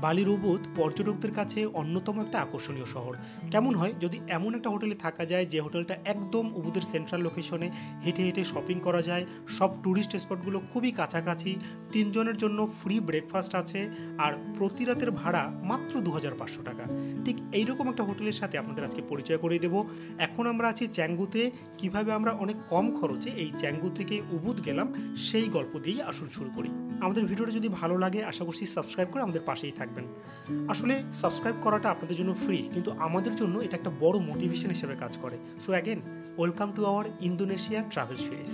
বালির উবুদ পর্যটকদের কাছে অন্যতম একটা আকর্ষণীয় শহর। কেমন হয় যদি এমন একটা হোটেলে থাকা যায় যে হোটেলটা একদম উবুদের সেন্ট্রাল লোকেশনে, হেঁটে হেঁটে শপিং করা যায়, সব ট্যুরিস্ট স্পটগুলো খুবই কাছাকাছি, 3 জনের জন্য ফ্রি ব্রেকফাস্ট আছে, আর প্রতি রাতের ভাড়া মাত্র 2500 টাকা। ঠিক এইরকম একটা হোটেলের সাথে আপনাদের আজকে পরিচয় করিয়ে দেবো। এখন আমরা আছি চ্যাঙ্গুতে। কিভাবে আমরা অনেক কম খরচে এই চ্যাঙ্গু থেকে উবুদ গেলাম সেই গল্প দিয়েই আসুন শুরু করি। আমাদের ভিডিওটা যদি ভালো লাগে আশা করছি সাবস্ক্রাইব করে আমাদের পাশেই থাকবেন। আসলে সাবস্ক্রাইব করাটা আপনাদের জন্য ফ্রি, কিন্তু আমাদের জন্য এটা একটা বড় মোটিভেশন হিসেবে কাজ করে। So again welcome to our Indonesia travel series.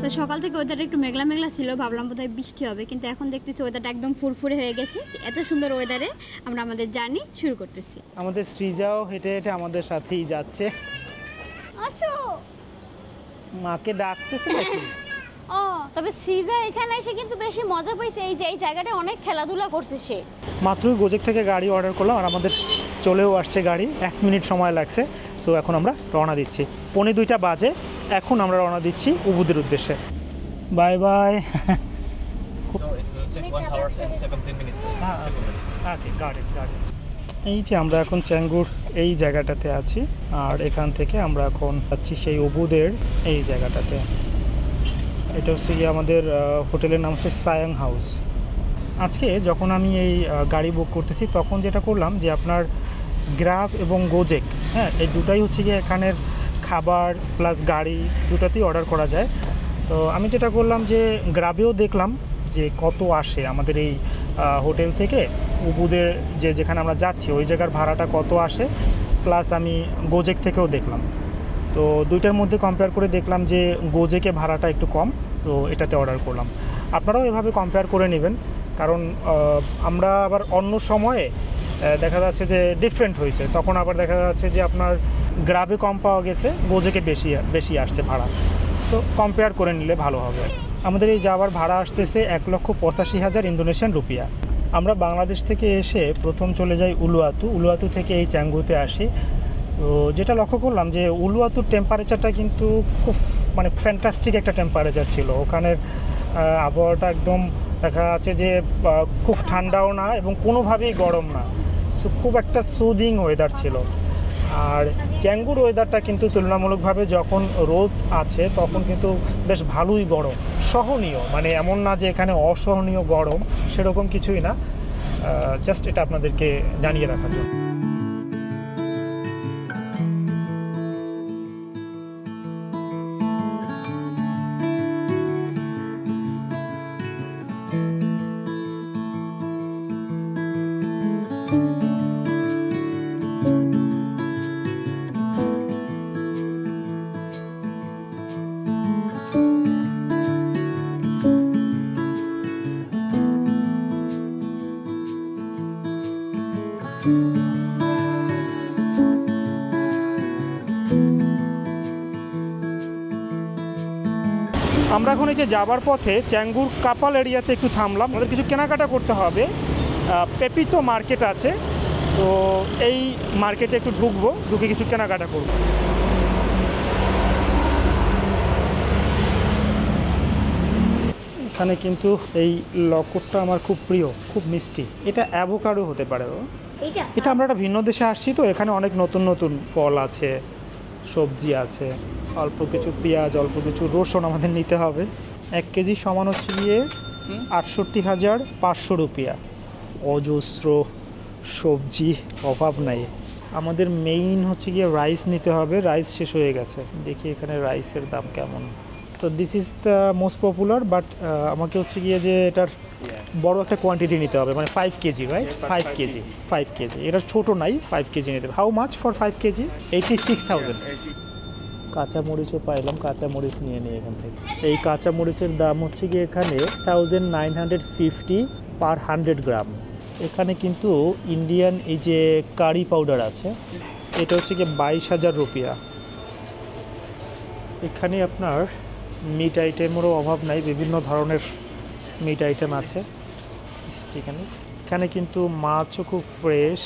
তো সকাল থেকে ওয়েদারটা একটু মেঘলা মেঘলা ছিল, ভাবলাম বোধহয় বৃষ্টি হবে, কিন্তু এখন দেখতেছি ওয়েদারটা একদম ফুরফুরে হয়ে গেছে। এত সুন্দর ওয়েদারে আমরা আমাদের জার্নি শুরু করতেছি। আমাদের সৃজাও হেঁটে হেঁটে আমাদের সাথেই যাচ্ছে। আসো, মাকে ডাকতেছে নাকি? ও তবে সৃজা এখানে এসে কিন্তু বেশি মজা পাইছে। এই যে এই জায়গাটা অনেক খেলাধুলা করছে সে। মাত্রই গোজেক থেকে গাড়ি অর্ডার করলাম আর আমাদের চলেও আসছে গাড়ি। 1 মিনিট সময় লাগছে। সো এখন আমরা রওনা দিচ্ছি। 2:45 বাজে। এখন আমরা রওনা দিচ্ছি উবুদের উদ্দেশ্যে। Bye bye. এই যে আমরা এখন চ্যাঙ্গুর এই জায়গাটাতে আছি, আর এখান থেকে আমরা এখন যাচ্ছি সেই উবুদের এই জায়গাটাতে। এটা হচ্ছে গিয়ে আমাদের হোটেলের নাম হচ্ছে সায়াং হাউস। আজকে যখন আমি এই গাড়ি বুক করতেছি তখন যেটা করলাম যে আপনার গ্রাব এবং গোজেক, হ্যাঁ, এই দুটাই হচ্ছে গিয়ে এখানের খাবার প্লাস গাড়ি দুটাতেই অর্ডার করা যায়। তো আমি যেটা করলাম যে গ্রাবেও দেখলাম যে কত আসে আমাদের এই হোটেল থেকে উবুদের যেখানে আমরা যাচ্ছি ওই জায়গার ভাড়াটা কত আসে, প্লাস আমি গোজেক থেকেও দেখলাম। তো দুইটার মধ্যে কম্পেয়ার করে দেখলাম যে গোজেকে ভাড়াটা একটু কম, তো এটাতে অর্ডার করলাম। আপনারাও এভাবে কম্পেয়ার করে নেবেন, কারণ আমরা আবার অন্য সময়ে দেখা যাচ্ছে যে ডিফারেন্ট হয়েছে, তখন আবার দেখা যাচ্ছে যে আপনার গ্রাবে কম পাওয়া গেছে, গোজেকে বেশি আসছে ভাড়া। সো কম্পেয়ার করে নিলে ভালো হবে। আমাদের এই যাওয়ার ভাড়া আসতেছে 1,85,000 ইন্দোনেশিয়ান রুপিয়া। আমরা বাংলাদেশ থেকে এসে প্রথম চলে যাই উলুয়াতু থেকে এই চ্যাঙ্গুতে আসি। তো যেটা লক্ষ্য করলাম যে উলুয়াতুর টেম্পারেচারটা কিন্তু খুব ফ্যান্টাস্টিক একটা টেম্পারেচার ছিল। ওখানের আবহাওয়াটা একদম দেখা যাচ্ছে যে খুব ঠান্ডাও না এবং কোনোভাবেই গরম না। সো খুব একটা সুদিং ওয়েদার ছিল। আর চ্যাঙ্গুর ওয়েদারটা কিন্তু তুলনামূলকভাবে যখন রোদ আছে তখন কিন্তু বেশ ভালোই গরম, সহনীয়, এমন না যে এখানে অসহনীয় গরম, সেরকম কিছুই না। জাস্ট এটা আপনাদেরকে জানিয়ে রাখার জন্য। আমরা এখন এই যে যাবার পথে চ্যাঙ্গুর কাপাল এরিয়াতে একটু থামলাম। আমাদের কিছু কেনাকাটা করতে হবে। পেপিতো মার্কেট আছে, তো এই মার্কেটে একটু ঢুকে কিছু কেনাকাটা করব। এখানে কিন্তু এই লকেটটা আমার খুব প্রিয়, খুব মিষ্টি। এটা অ্যাভোকাডো হতে পারে। এটা আমরা একটা ভিন্ন দেশে আসছি, তো এখানে অনেক নতুন নতুন ফল আছে, সবজি আছে, অল্প কিছু পেঁয়াজ, অল্প কিছু রসুন আমাদের নিতে হবে। 1 কেজি সমান হচ্ছে গিয়ে 68,500 রুপিয়া। অজস্র সবজি, অভাব নাই। আমাদের মেইন হচ্ছে গিয়ে রাইস নিতে হবে। রাইস শেষ হয়ে গেছে, দেখি এখানে রাইসের দাম কেমন। So this is the most popular, but আমাকে হচ্ছে গিয়ে যে এটার বড় একটা কোয়ান্টিটি নিতে হবে, 5 কেজি, রাইট? 5 কেজি। এটা ছোটো নাই, 5 কেজি নিতে হবে। How much for 5 KG? 86,000। কাঁচামরিচও পাইলাম, কাঁচামরিচ নিয়ে নিই এখান থেকে। এই কাঁচামরিচের দাম হচ্ছে গিয়ে এখানে 1950 পার 100 গ্রাম। এখানে কিন্তু ইন্ডিয়ান এই যে কারি পাউডার আছে, এটা হচ্ছে গিয়ে 22,000 রুপিয়া। এখানে আপনার মিট আইটেমেরও অভাব নাই, বিভিন্ন ধরনের মিট আইটেম আছে। এখানে কিন্তু মাছও খুব ফ্রেশ।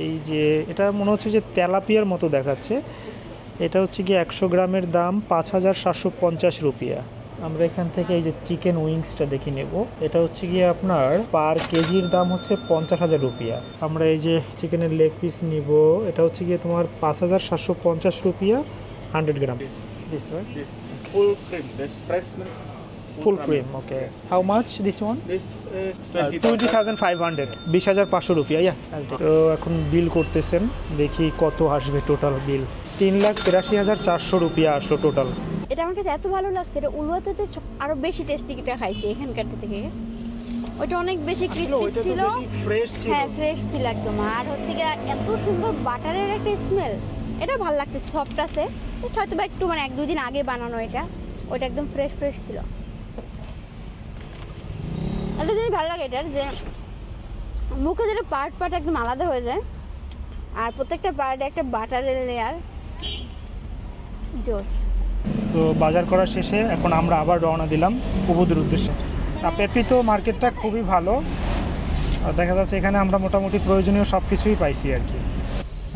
এই যে এটা মনে হচ্ছে যে তেলাপিয়ার মতো দেখাচ্ছে। এটা হচ্ছে গিয়ে 100 গ্রামের দাম 5,750 রুপিয়া। আমরা এখান থেকে এই যে চিকেন উইংসটা দেখে নেব। এটা হচ্ছে গিয়ে আপনার পার কেজির দাম হচ্ছে 50,000 রুপিয়া। আমরা এই যে চিকেনের লেগ পিস নিব, এটা হচ্ছে গিয়ে তোমার 5,750 রুপিয়া 100 গ্রাম। This one? This full cream, this fresh milk. Full cream, okay. How much this one? This is 20,500, 20,500 রুপিয়া। তো এখন বিল করতেছেন, দেখি কত আসবে টোটাল বিল। 3,83,400 রুপিয়া আসলো টোটাল। এটা আমার কাছে এত ভালো লাগছে, এটা উলুয়াতে আরো বেশি টেস্টিটা খাইছি এখানকার থেকে। ওটা অনেক বেশি ক্রিসপি ছিল, ফ্রেশ ছিল। হ্যাঁ ফ্রেশ ছিল একদম। আর হচ্ছে গিয়ে এত সুন্দর বাটারের একটা স্মেল, এটা ভালো লাগছে, সফট আছে। হয়তো বা একটু মানে 1-2 দিন আগে বানানো এটা, ওইটা একদম ফ্রেশ ছিল। একটা জিনিস ভালো লাগে এটার যে মুখে যেটা পার্ট একদম আলাদা হয়ে যায়, আর প্রত্যেকটা পার্টে একটা বাটারের লেয়ার। জোস। তো বাজার করা শেষে এখন আমরা আবার রওনা দিলাম উবুদের উদ্দেশ্যে। পেপিতো মার্কেটটা খুবই ভালো, দেখা যাচ্ছে এখানে আমরা মোটামুটি প্রয়োজনীয় সব কিছুই পাইছি আর কি।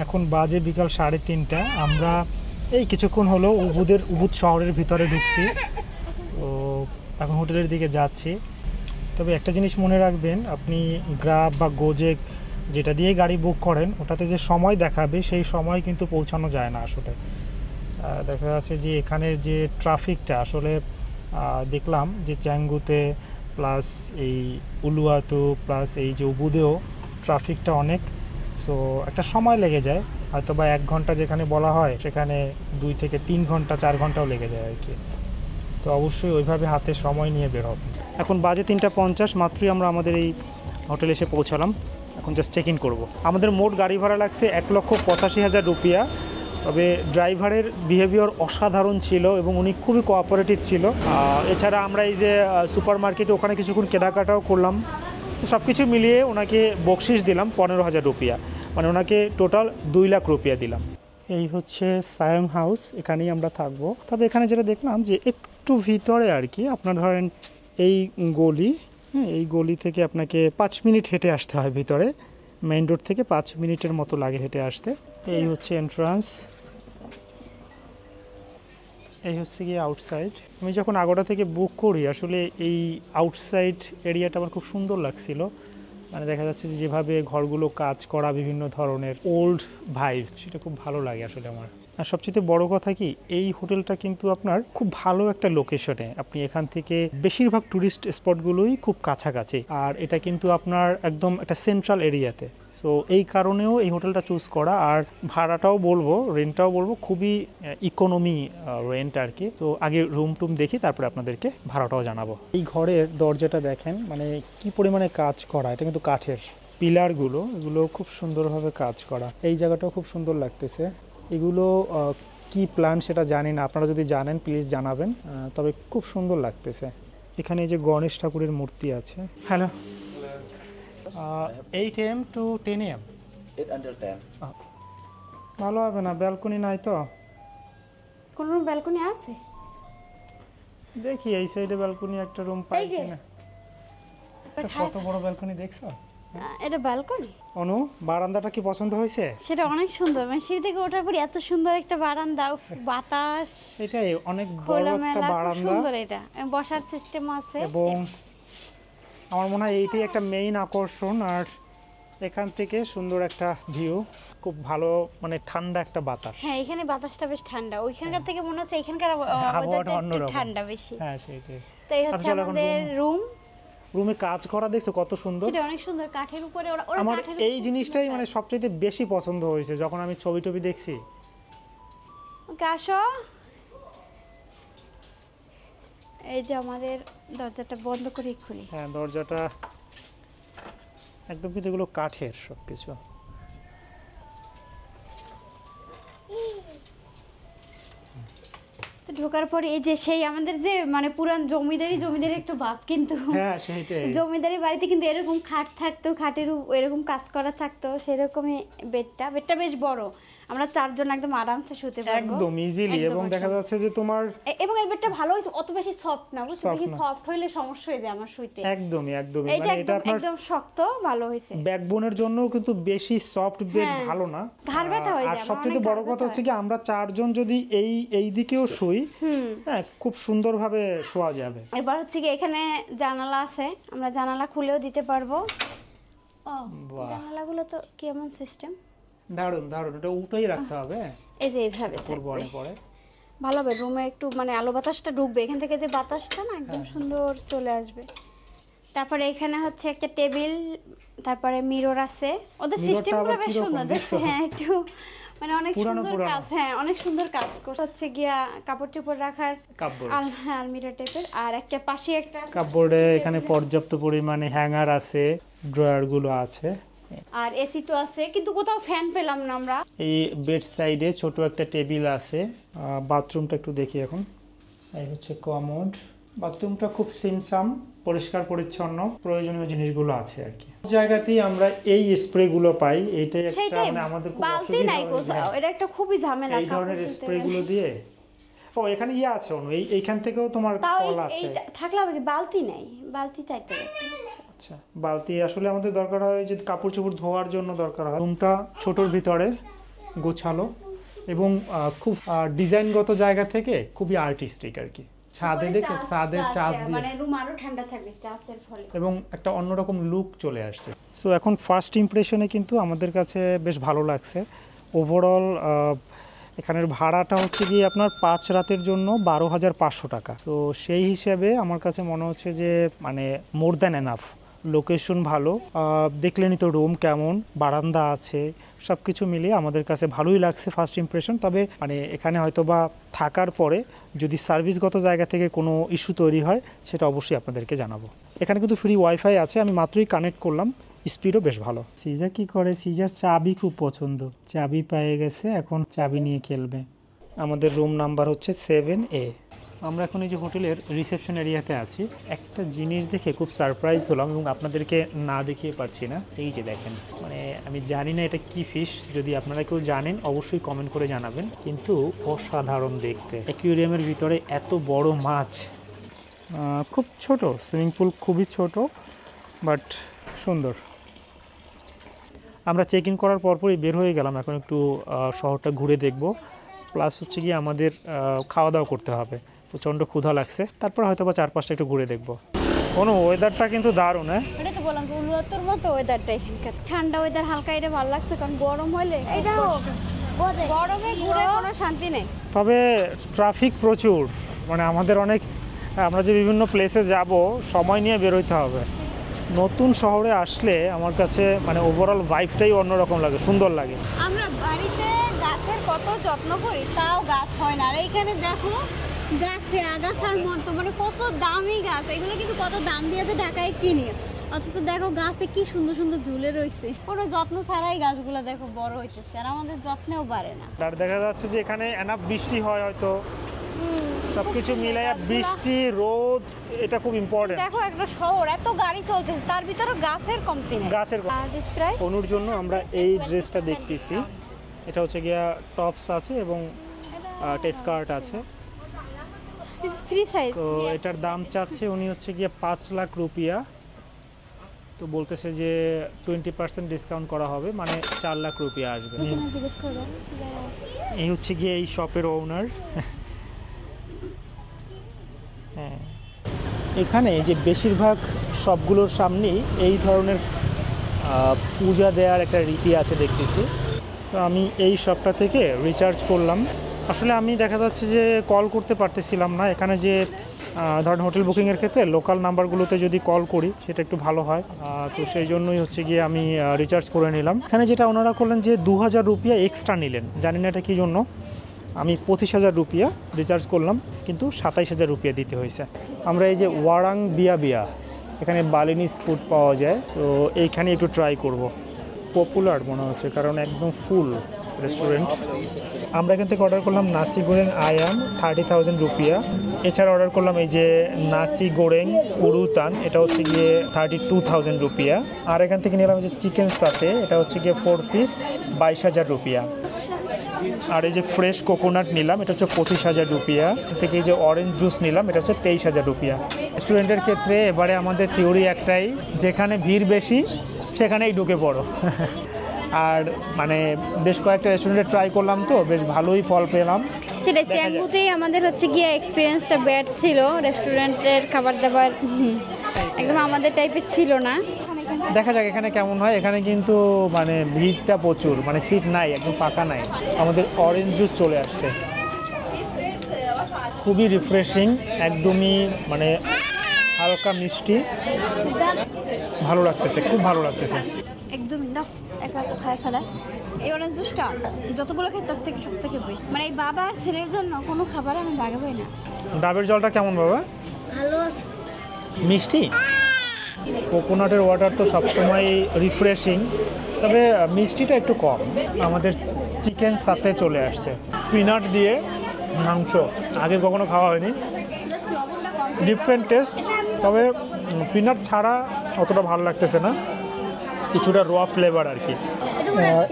এখন বাজে বিকাল 3:30, আমরা এই কিছুক্ষণ হলো উবুদ শহরের ভিতরে ঢুকছি। তো এখন হোটেলের দিকে যাচ্ছি। তবে একটা জিনিস মনে রাখবেন, আপনি গ্রাব বা গোজেক যেটা দিয়ে গাড়ি বুক করেন, ওটাতে যে সময় দেখাবে সেই সময় কিন্তু পৌঁছানো যায় না আসলে। দেখা যাচ্ছে যে এখানের যে ট্রাফিকটা আসলে দেখলাম যে চ্যাঙ্গুতে প্লাস এই উলুয়াতো প্লাস এই যে উবুদেও ট্রাফিকটা অনেক। সো একটা সময় লেগে যায়, হয়তো বা 1 ঘন্টা যেখানে বলা হয় সেখানে 2 থেকে 3 ঘন্টা 4 ঘন্টাও লেগে যায় আর কি। তো অবশ্যই ওইভাবে হাতে সময় নিয়ে বের হবে। এখন বাজে 3:50, মাত্রই আমরা আমাদের এই হোটেলে এসে পৌঁছালাম। এখন জাস্ট চেক ইন করবো। আমাদের মোট গাড়ি ভাড়া লাগছে 1,85,000 রুপিয়া। তবে ড্রাইভারের বিহেভিয়ার অসাধারণ ছিল এবং উনি খুবই কোঅপারেটিভ ছিল। এছাড়া আমরা এই যে সুপার মার্কেটে ওখানে কিছুক্ষণ কেনাকাটাও করলাম। সব কিছু মিলিয়ে ওনাকে বকশিস দিলাম 15,000 রুপিয়া, মানে ওনাকে টোটাল 2 লাখ রুপিয়া দিলাম। এই হচ্ছে সায়ং হাউস, এখানেই আমরা থাকবো। তবে এখানে যেটা দেখলাম যে একটু ভিতরে আর কি, আপনার ধরেন এই গলি, এই গলি থেকে আপনাকে 5 মিনিট হেঁটে আসতে হয় ভিতরে। মেইন রোড থেকে 5 মিনিটের মতো লাগে হেঁটে আসতে। এই হচ্ছে এন্ট্রান্স, এই হচ্ছে গিয়ে আউটসাইড। আমি যখন আগোড়া থেকে বুক করি আসলে এই আউটসাইড এরিয়াটা আমার খুব সুন্দর লাগছিল। মানে দেখা যাচ্ছে যে যেভাবে ঘরগুলো কাজ করা, বিভিন্ন ধরনের ওল্ড ভাইব, সেটা খুব ভালো লাগে আসলে আমার। আর সবচেয়ে বড় কথা কি, এই হোটেলটা কিন্তু আপনার খুব ভালো একটা লোকেশনে, আপনি এখান থেকে বেশিরভাগ ট্যুরিস্ট স্পটগুলোই খুব কাছাকাছি। আর এটা কিন্তু আপনার একদম একটা সেন্ট্রাল এরিয়াতে। সো এই কারণেও এই হোটেলটা চুজ করা। আর ভাড়াটাও বলবো, রেন্টটাও বলবো, খুবই ইকোনমি রেন্ট আর কি। তো আগে রুম টুম দেখি, তারপরে আপনাদেরকে ভাড়াটাও জানাবো। এই ঘরের দরজাটা দেখেন, মানে কি পরিমাণে কাজ করা। এটা কিন্তু কাঠের পিলারগুলো, এগুলো খুব সুন্দরভাবে কাজ করা। এই জায়গাটাও খুব সুন্দর লাগতেছে। এগুলো কি প্ল্যান সেটা জানি না, আপনারা যদি জানেন প্লিজ জানাবেন। তবে খুব সুন্দর লাগতেছে। এখানে এই যে গণেশ ঠাকুরের মূর্তি আছে। Hello, 8 AM to 10 AM? 8 until 10. ভালো হবে না, ব্যালকনি নাই তো। কোন রুম ব্যালকনি আছে? দেখি এই সাইডে ব্যালকনি একটা রুম পাই এই যে। কিনা। কত বড় ব্যালকনি দেখছো? এটা ব্যালকনি? অনু, বারান্দাটা কি পছন্দ হয়েছে? সেটা অনেক সুন্দর, মানে সিঁড়ি থেকে ওঠার পর এত সুন্দর একটা বারান্দা, বাতাস, এটাই অনেক বড় একটা খোলামেলা, খুব বারান্দা সুন্দর। এটা বসার সিস্টেম আছে এবং আমার মনে হয় এইটাই একটা মেইন আকর্ষণ। আর এখান থেকে সুন্দর একটা ভিউ, খুব ভালো, মানে ঠান্ডা একটা বাতাস। হ্যাঁ, এখানে বাতাসটা বেশ ঠান্ডা। ওইখানকার থেকে মনে হচ্ছে এখানকার আবহাওয়াটা অন্যরকম, ঠান্ডা বেশি। হ্যাঁ সেটাই। তো এই হচ্ছে আমাদের রুম। রুমে কাজ করা দেখছো কত সুন্দর। সেটা অনেক সুন্দর, কাঠের উপরে ওরা আমার এই জিনিসটাই মানে সবচেয়ে বেশি পছন্দ হয়েছে যখন আমি ছবি টবি দেখছি। ওকে আসো। এই যে আমাদের দরজাটা বন্ধ করে খুলি। হ্যাঁ, দরজাটা একদম কিন্তু এগুলো কাঠের সবকিছু। তো ঢোকার পরে এই যে সেই আমাদের যে মানে পুরান জমিদারি একটু ভাব, কিন্তু হ্যাঁ সেটাই। জমিদারি বাড়িতে কিন্তু এরকম খাট থাকতো, খাটের এরকম কাজ করা থাকতো, সেরকমই বেডটা বেশ বড়। আমরা 4 জন একদম আরামসে শুতে পারবো একদম ইজিলি। এবং দেখা যাচ্ছে যে তোমার এবং এই বেডটা ভালো হয়েছে, অত বেশি সফট না, বুঝছো? বেশি সফট হইলে সমস্যা হয়ে যায় আমার শুইতে। একদমই মানে এটা আপনার একদম শক্ত, ভালো হয়েছে। ব্যাকবোনের জন্য কিন্তু বেশি সফট বেড ভালো না, ঘাড় ব্যথা হয়ে যায়। আর সবচেয়ে বড় কথা হচ্ছে কি আমরা 4 জন যদি এই দিকেও শুই, হ্যাঁ খুব সুন্দরভাবে শোয়া যাবে। এবার হচ্ছে কি এখানে জানালা আছে, আমরা জানালা খুলেও দিতে পারবো। ও জানালাগুলো তো কেমন সিস্টেম, দারুণ দারুণ। এটা উল্টোই রাখতে হবে, এই যে এইভাবে পরে পরে ভালো হবে। রুমে একটু মানে আলো বাতাসটা ঢুকবে, এখান থেকে যে বাতাসটা না একদম সুন্দর চলে আসবে। তারপরে এখানে হচ্ছে একটা টেবিল, তারপরে মিরর আছে। ওদের সিস্টেমগুলো বেশ সুন্দর দেখছে। হ্যাঁ একটু মানে অনেক সুন্দর কাজ, হ্যাঁ অনেক সুন্দর কাজ করছে। হচ্ছে গিয়া কাপড় চোপড় রাখার হ্যাঁ আলমিরা টাইপের, আর একটা পাশে একটা কাপড়ে এখানে পর্যাপ্ত পরিমাণে হ্যাঙ্গার আছে, ড্রয়ার গুলো আছে, আর এসি তো আছে, কিন্তু কোথাও ফ্যান পেলাম না আমরা। এই বেড সাইডে ছোট একটা টেবিল আছে। বাথরুমটা একটু দেখি এখন। এই হচ্ছে কমোড। বাথরুমটা খুব সিমসাম, পরিষ্কার পরিচ্ছন্ন, প্রয়োজনীয় জিনিসগুলো আছে আর কি। জায়গাতেই আমরা এই স্প্রে গুলো পাই, এইটাই একটা মানে আমাদের খুব বালতি নাই কোথাও, এটা একটা খুবই ঝামেলা। এই ধরনের স্প্রে গুলো দিয়ে ও এখানে আছে অনু, এইখান থেকেও তোমার কল আছে। থাকলে হবে কি, বালতি নাই, বালতি চাইতে। আচ্ছা বালতি আসলে আমাদের দরকার হয় যে কাপড় চোপড় ধোয়ার জন্য দরকার হয়। রুমটা ছোটোর ভিতরে গোছালো এবং খুব ডিজাইনগত জায়গা থেকে খুবই আর্টিস্টিক আর কি। ছাদে দেখো, ছাদের চাষ দিয়ে মানে রুম আরো ঠান্ডা থাকবে চাষের ফলে, এবং একটা অন্যরকম লুক চলে আসছে। সো এখন ফার্স্ট ইমপ্রেশনে কিন্তু আমাদের কাছে বেশ ভালো লাগছে। ওভারঅল এখানের ভাড়াটা হচ্ছে গিয়ে আপনার 5 রাতের জন্য 12,500 টাকা। তো সেই হিসেবে আমার কাছে মনে হচ্ছে যে মানে মোর দ্যান এনাফ। লোকেশন ভালো, দেখলেনই তো রুম কেমন, বারান্দা আছে, সব কিছু মিলিয়ে আমাদের কাছে ভালোই লাগছে ফার্স্ট ইমপ্রেশন। তবে মানে এখানে হয়তো বা থাকার পরে যদি সার্ভিসগত জায়গা থেকে কোনো ইস্যু তৈরি হয় সেটা অবশ্যই আপনাদেরকে জানাবো। এখানে কিন্তু ফ্রি ওয়াইফাই আছে, আমি মাত্রই কানেক্ট করলাম, স্পিডও বেশ ভালো। সিজা কি করে, সিজার চাবি খুব পছন্দ, চাবি পেয়ে গেছে, এখন চাবি নিয়ে খেলবে। আমাদের রুম নাম্বার হচ্ছে 7A। আমরা এখন এই যে হোটেলের রিসেপশন এরিয়াতে আছি। একটা জিনিস দেখে খুব সারপ্রাইজ হলাম এবং আপনাদেরকে না দেখিয়ে পারছি না। এই যে দেখেন, মানে আমি জানি না এটা কি ফিশ, যদি আপনারা কেউ জানেন অবশ্যই কমেন্ট করে জানাবেন। কিন্তু অসাধারণ দেখতে, অ্যাকুয়ারিয়ামের ভিতরে এত বড় মাছ। খুব ছোট, সুইমিং পুল খুবই ছোট বাট সুন্দর। আমরা চেক ইন করার পরপরই বের হয়ে গেলাম, এখন একটু শহরটা ঘুরে দেখব, প্লাস হচ্ছে গিয়ে আমাদের খাওয়া দাওয়া করতে হবে। প্রচণ্ড ক্ষুধা লাগছে, তারপর হয়তো বা 4-5টা একটু ঘুরে দেখবো। কোনো ওয়েদারটা কিন্তু দারুণ। হ্যাঁ এটা তো বললাম তো উলুয়াতর মতো ওয়েদারটা এখানকার, ঠান্ডা ওয়েদার হালকা, এটা ভালো লাগছে। কারণ গরম হলে গরমে ঘুরে কোনো শান্তি নেই। তবে ট্রাফিক প্রচুর, মানে আমাদের অনেক, আমরা যে বিভিন্ন প্লেসে যাব সময় নিয়ে বেরোতে হবে। নতুন শহরে আসলে আমার কাছে মানে ওভারঅল ভাইবটাই অন্যরকম লাগে, সুন্দর লাগে। আমরা বাড়িতে গাছের কত যত্ন করি, তাও গাছ হয় না। আর এইখানে দেখো গাছে আগাছার মতো, মানে কত দামি গাছ, এগুলো কিন্তু কত দাম দিয়ে ঢাকায় কিনি, অথচ দেখো গাছে কি সুন্দর সুন্দর ঝুলে রয়েছে। কোনো যত্ন ছাড়াই গাছগুলো দেখো বড় হইতেছে, আর আমাদের যত্নেও বাড়ে না। আর দেখা যাচ্ছে যে এখানে এনাফ বৃষ্টি হয়, হয়তো সবকিছু মিলাইয়া বৃষ্টি রোদ এটা খুব ইম্পর্টেন্ট। দেখো একটা শহর, এত গাড়ি চলছে, তার ভিতরে গাছের কমতি নেই। গাছের অনুর জন্য আমরা এই ড্রেসটা দেখতেছি, এটা হচ্ছে গিয়া টপস আছে এবং স্কার্ট আছে। Free size. তো এটার দাম চাচ্ছে উনি হচ্ছে গিয়ে 5 লাখ রুপিয়া। তো বলতেছে যে 20% ডিসকাউন্ট করা হবে, মানে 4 লাখ রুপিয়া আসবে। এই হচ্ছে গিয়ে এই শপের ওনার। হ্যাঁ, এখানে যে বেশিরভাগ সবগুলোর সামনেই এই ধরনের পূজা দেওয়ার একটা রীতি আছে দেখতেছি। তো আমি এই শপটা থেকে রিচার্জ করলাম। আসলে আমি দেখা যাচ্ছে যে কল করতে পারতেছিলাম না, এখানে যে ধরেন হোটেল বুকিংয়ের ক্ষেত্রে লোকাল নাম্বারগুলোতে যদি কল করি সেটা একটু ভালো হয়। তো সেই জন্যই হচ্ছে গিয়ে আমি রিচার্জ করে নিলাম। এখানে যেটা ওনারা করলেন যে 2000 রুপিয়া এক্সট্রা নিলেন, জানি না এটা কী জন্য। আমি 25,000 রুপিয়া রিচার্জ করলাম, কিন্তু 27,000 রুপিয়া দিতে হয়েছে। আমরা এই যে ওয়ারাং বিয়া এখানে বালিনিজ ফুড পাওয়া যায়, তো এইখানে একটু ট্রাই করব। পপুলার মনে হচ্ছে কারণ একদম ফুল রেস্টুরেন্ট। আমরা এখান থেকে অর্ডার করলাম নাসি গোরেং আয়াম 30,000 রুপিয়া। এছাড়া অর্ডার করলাম এই যে নাসি গোরেং উরুতান, এটা হচ্ছে গিয়ে 32,000 রুপিয়া। আর এখান থেকে নিলাম যে চিকেন সাথে, এটা হচ্ছে গিয়ে 4 পিস 22,000 রুপিয়া। আর এই যে ফ্রেশ কোকোনাট নিলাম, এটা হচ্ছে 25,000 রুপিয়া। থেকে এই যে অরেঞ্জ জুস নিলাম, এটা হচ্ছে 23,000 রুপিয়া। রেস্টুরেন্টের ক্ষেত্রে এবারে আমাদের থিওরি একটাই, যেখানে ভিড় বেশি সেখানেই ঢুকে পড়ো। আর মানে বেশ কয়েকটা রেস্টুরেন্টে ট্রাই করলাম, তো বেশ ভালোই ফল পেলাম। সেটাই, চ্যাঙ্গুতেই আমাদের হচ্ছে গিয়ে এক্সপিরিয়েন্সটা ব্যাড ছিল। রেস্টুরেন্টের খাবার দাবার একদম আমাদের টাইপের ছিল না। দেখা যাক এখানে কেমন হয়। এখানে কিন্তু মানে ভিড়টা প্রচুর, মানে সিট নাই, একদম ফাঁকা নাই। আমাদের অরেঞ্জ জুস চলে আসছে, খুবই রিফ্রেশিং, একদমই মানে হালকা মিষ্টি, ভালো লাগতেছে, খুব ভালো লাগতেছে। একদম একা খায় ফেলা। এই অরেঞ্জ জুসটা যতগুলো খাই তার থেকে সব থেকে বেশি, মানে এই বাবা আর ছেলের জন্য কোনো খাবার আমি ভাগাবই না। ডাবের জলটা কেমন বাবা? ভালো আছে, মিষ্টি। কোকোনাটের ওয়াটার তো সবসময় রিফ্রেশিং, তবে মিষ্টিটা একটু কম। আমাদের চিকেন সাথে চলে আসছে, পিনাট দিয়ে মাংস, আগে কখনো খাওয়া হয়নি, ডিফারেন্ট টেস্ট। তবে পিনাট ছাড়া অতটা ভালো লাগতেছে না, কিছুটা র ফ্লেভার আর কি।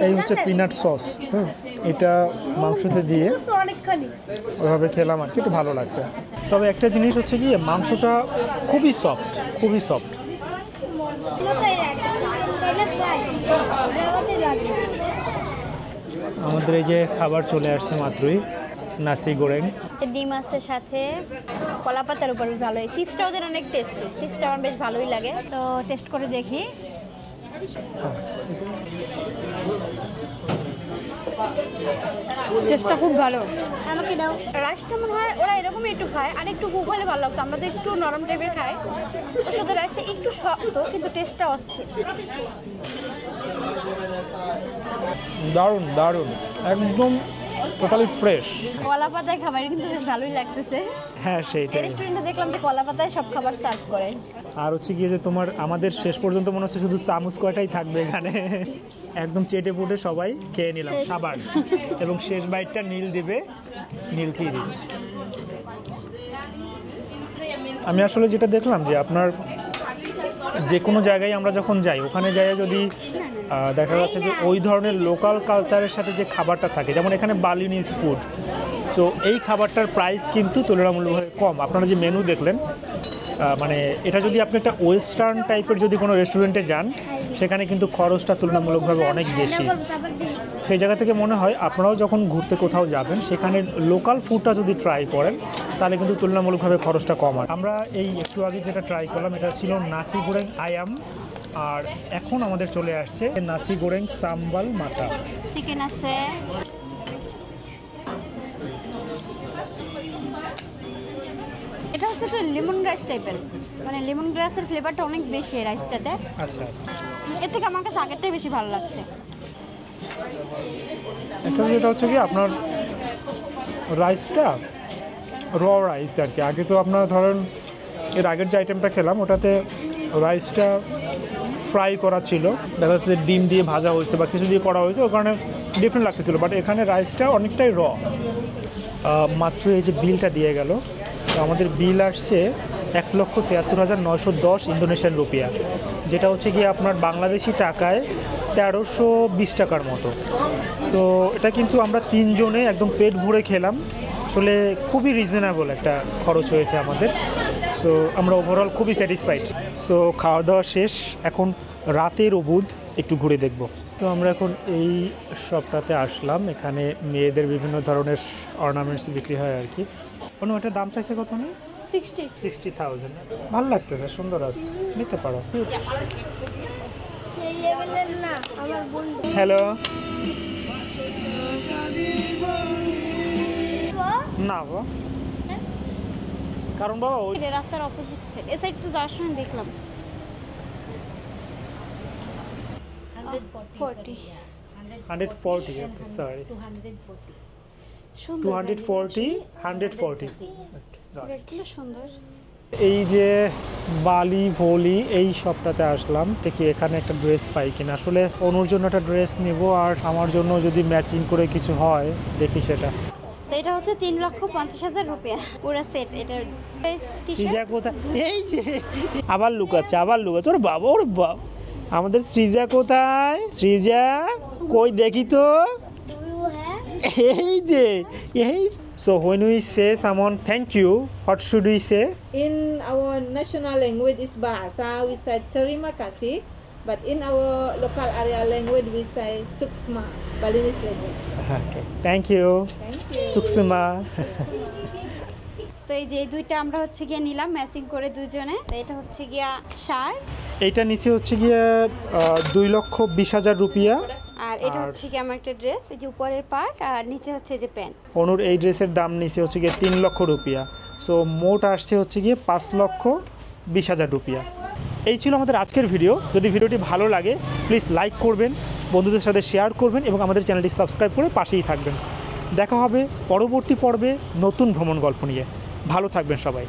এই হচ্ছে পিনাট সস, এটা মাংসতে দিয়ে ওইভাবে খেলাম আর কি, একটু ভালো লাগছে। তবে একটা জিনিস হচ্ছে কি, মাংসটা খুবই সফট, খুবই সফট। আমাদের এই যে খাবার চলে আসছে মাত্রই, নাসি গোরেং, ডিম আছে সাথে, কলা পাতার উপর ভালো। চিপসটা ওদের অনেক টেস্টি, চিপসটা আমার বেশ ভালোই লাগে, তো টেস্ট করে দেখি। টেস্টটা খুব ভালো। আমাকে দাও। রাইসটা মনে হয় ওরা এরকমই একটু খায়, আর একটু কুক হলে ভালো লাগতো। আমরা তো একটু নরম টাইপের খাই, ওর সাথে রাইসটা একটু শক্ত, কিন্তু টেস্টটা অস্থির। দারুণ দারুণ, একদম টোটালি ফ্রেশ। কলা পাতায় খাবার কিন্তু বেশ ভালোই লাগতেছে। হ্যাঁ এই সেইটাই। রেস্টুরেন্টে দেখলাম যে কলা পাতায় সব খাবার সার্ভ করে। আর হচ্ছে গিয়ে যে তোমার আমাদের শেষ পর্যন্ত মনে হচ্ছে শুধু চামচ কয়টাই থাকবে এখানে, একদম চেটে পুটে সবাই খেয়ে নিলাম সাবান, এবং শেষ বাইটটা নীল দিবে, নীলকেই দিচ্ছে। আমি আসলে যেটা দেখলাম যে আপনার যে কোনো জায়গায় আমরা যখন যাই, ওখানে যাই যদি দেখা যাচ্ছে যে ওই ধরনের লোকাল কালচারের সাথে যে খাবারটা থাকে, যেমন এখানে বালিনিজ ফুড, তো এই খাবারটার প্রাইস কিন্তু তুলনামূলকভাবে কম। আপনারা যে মেনু দেখলেন, মানে এটা যদি আপনি একটা ওয়েস্টার্ন টাইপের যদি কোনো রেস্টুরেন্টে যান, সেখানে কিন্তু খরচটা তুলনামূলকভাবে অনেক বেশি। সেই জায়গা থেকে মনে হয় আপনারাও যখন ঘুরতে কোথাও যাবেন, সেখানে লোকাল ফুডটা যদি ট্রাই করেন, তাহলে কিন্তু তুলনামূলকভাবে খরচটা কম হয়। আমরা এই একটু আগে যেটা ট্রাই করলাম, এটা ছিল নাসি গোরেং আয়াম, আর এখন আমাদের চলে আসছে নাসি গোরেং সাম্বাল মাথা। চিকেন আছে, এটা হচ্ছে একটা লেমন রাইস টাইপের, মানে লেমন গ্রাসের ফ্লেভারটা অনেক বেশি এই রাইসটাতে। আচ্ছা আচ্ছা, এর থেকে আমার কাছে আগেরটাই বেশি ভালো লাগছে। এটা যেটা হচ্ছে কি আপনার রাইসটা র রাইস আর কি। আগে তো আপনার ধরেন এর আগের যে আইটেমটা খেলাম, ওটাতে রাইসটা ফ্রাই করা ছিল, দেখা যাচ্ছে যে ডিম দিয়ে ভাজা হয়েছে বা কিছু দিয়ে করা হয়েছে, ওই কারণে ডিফারেন্ট লাগতেছিল। বাট এখানে রাইসটা অনেকটাই র। মাত্র এই যে বিলটা দিয়ে গেল, তো আমাদের বিল আসছে 1,73,910 ইন্দোনেশিয়ান রুপিয়া, যেটা হচ্ছে কি আপনার বাংলাদেশি টাকায় 1320 টাকার মতো। সো এটা কিন্তু আমরা তিনজনে একদম পেট ভরে খেলাম, আসলে খুবই রিজনেবল একটা খরচ হয়েছে আমাদের। সো আমরা ওভারঅল খুবই স্যাটিসফাইড। সো খাওয়া দাওয়া শেষ, এখন রাতের অবুধ একটু ঘুরে দেখব। তো আমরা এখন এই শপটাতে আসলাম, এখানে মেয়েদের বিভিন্ন ধরনের অর্নামেন্টস বিক্রি হয় আর কি। কোনো একটা দাম চাইছে কত নেই? 60,000। ভালো লাগতেছে, সুন্দর আছে, নিতে পারো। হ্যালো, না বাবা, কারণ বাবা ওই রাস্তার অপোজিট সাইড, এই সাইড তো যাওয়ার সময় দেখলাম 140, সরি 240, 140। সুন্দর। এই যে বালি ভলি এই শপটাতে আসলাম, দেখি এখানে একটা ড্রেস পাই কিনা। আসলে অনুর জন্য একটা ড্রেস নেব, আর আমার জন্য যদি ম্যাচিং করে কিছু হয় দেখি সেটা। তো এটা হচ্ছে 3,50,000 রুপিয়া পুরো সেট। এটার সৃজা কোথায়? এই যে আবার লুকাচ্ছে, আবার লুকাচ্ছে। ওর বাবা, ওর বাবা, আমাদের সৃজা কোথায়? সৃজা কই দেখি তো। এই যে এই so when we say someone thank you what should we say In our national language is bahasa, we say terima kasih. But in our local area language, we say suksma, Balinese language. okay thank you Thank you. suksma তো এই যে এই দুইটা আমরা হচ্ছে গিয়ে নিলাম matching করে দুজনে। তো এটা হচ্ছে গিয়া শার্ট এইটা নিচে হচ্ছে গিয়ে 2,20,000 রুপিয়া আর এটা হচ্ছে গিয়ে আমার একটা ড্রেস, এই যে উপরের পার্ট আর নিচে হচ্ছে এই যে প্যান্ট। অনুর এই ড্রেসের দাম নিচে হচ্ছে গিয়ে 3 লক্ষ রুপিয়া। সো মোট আসছে হচ্ছে গিয়ে 5,20,000 রুপিয়া। এই ছিল আমাদের আজকের ভিডিও। যদি ভিডিওটি ভালো লাগে প্লিজ লাইক করবেন, বন্ধুদের সাথে শেয়ার করবেন এবং আমাদের চ্যানেলটি সাবস্ক্রাইব করে পাশেই থাকবেন। দেখা হবে পরবর্তী পর্বে নতুন ভ্রমণ গল্প নিয়ে। ভালো থাকবেন সবাই।